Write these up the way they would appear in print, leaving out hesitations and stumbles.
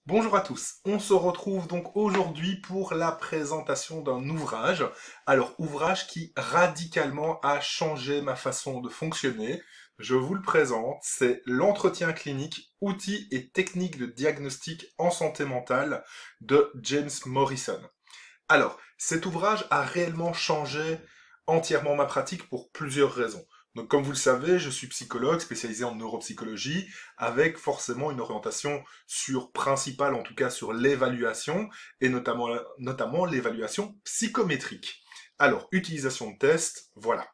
Bonjour à tous, on se retrouve donc aujourd'hui pour la présentation d'un ouvrage. Alors, ouvrage qui radicalement a changé ma façon de fonctionner. Je vous le présente, c'est l'entretien clinique, outils et techniques de diagnostic en santé mentale de James Morrison. Alors, cet ouvrage a réellement changé entièrement ma pratique pour plusieurs raisons. Donc, comme vous le savez, je suis psychologue spécialisé en neuropsychologie, avec forcément une orientation principale, en tout cas sur l'évaluation, et notamment l'évaluation psychométrique. Alors, utilisation de tests, voilà.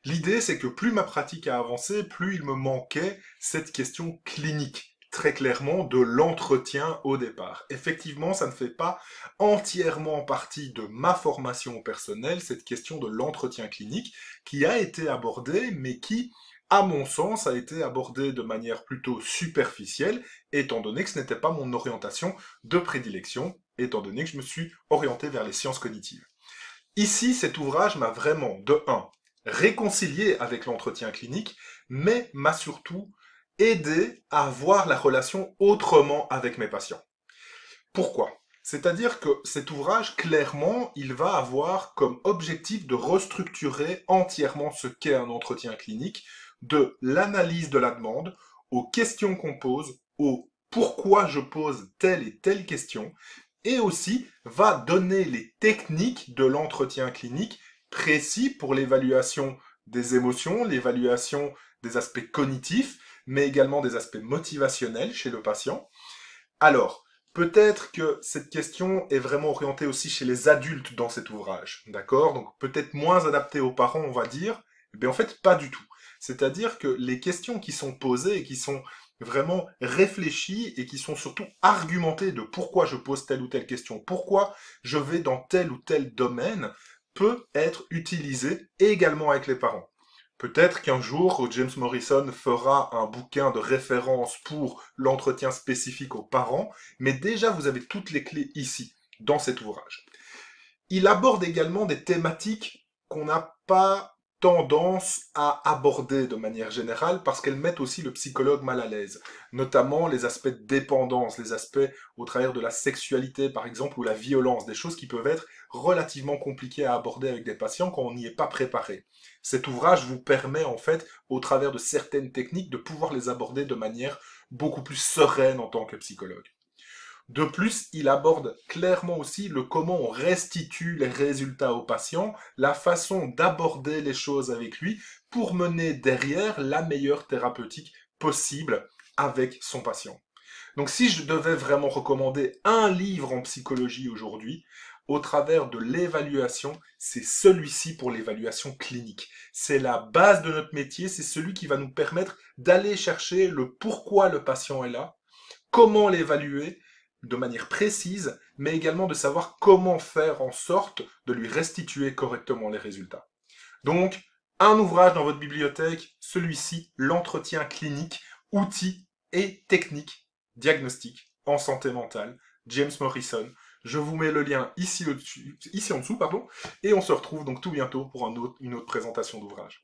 L'idée, c'est que plus ma pratique a avancé, plus il me manquait cette question clinique, très clairement, de l'entretien au départ. Effectivement, ça ne fait pas entièrement partie de ma formation personnelle, cette question de l'entretien clinique, qui a été abordée, mais qui, à mon sens, a été abordée de manière plutôt superficielle, étant donné que ce n'était pas mon orientation de prédilection, étant donné que je me suis orienté vers les sciences cognitives. Ici, cet ouvrage m'a vraiment, de un, réconcilié avec l'entretien clinique, mais m'a surtout aidé à voir la relation autrement avec mes patients. Pourquoi? C'est-à-dire que cet ouvrage, clairement, il va avoir comme objectif de restructurer entièrement ce qu'est un entretien clinique, de l'analyse de la demande, aux questions qu'on pose, au pourquoi je pose telle et telle question, et aussi va donner les techniques de l'entretien clinique précis pour l'évaluation des émotions, l'évaluation des aspects cognitifs, mais également des aspects motivationnels chez le patient. Alors, peut-être que cette question est vraiment orientée aussi chez les adultes dans cet ouvrage, d'accord? Donc peut-être moins adaptée aux parents, on va dire, mais en fait pas du tout. C'est-à-dire que les questions qui sont posées et qui sont vraiment réfléchies et qui sont surtout argumentées de pourquoi je pose telle ou telle question, pourquoi je vais dans tel ou tel domaine, peut être utilisée également avec les parents. Peut-être qu'un jour, James Morrison fera un bouquin de référence pour l'entretien spécifique aux parents, mais déjà vous avez toutes les clés ici, dans cet ouvrage. Il aborde également des thématiques qu'on n'a pas tendance à aborder de manière générale parce qu'elles mettent aussi le psychologue mal à l'aise, notamment les aspects de dépendance, les aspects au travers de la sexualité par exemple ou la violence, des choses qui peuvent être relativement compliquées à aborder avec des patients quand on n'y est pas préparé. Cet ouvrage vous permet en fait, au travers de certaines techniques, de pouvoir les aborder de manière beaucoup plus sereine en tant que psychologue. De plus, il aborde clairement aussi le comment on restitue les résultats au patient, la façon d'aborder les choses avec lui pour mener derrière la meilleure thérapeutique possible avec son patient. Donc si je devais vraiment recommander un livre en psychologie aujourd'hui, au travers de l'évaluation, c'est celui-ci pour l'évaluation clinique. C'est la base de notre métier, c'est celui qui va nous permettre d'aller chercher le pourquoi le patient est là, comment l'évaluer de manière précise, mais également de savoir comment faire en sorte de lui restituer correctement les résultats. Donc, un ouvrage dans votre bibliothèque, celui-ci, l'entretien clinique, outils et techniques diagnostiques en santé mentale, James Morrison. Je vous mets le lien ici en dessous, et on se retrouve donc tout bientôt pour une autre présentation d'ouvrage.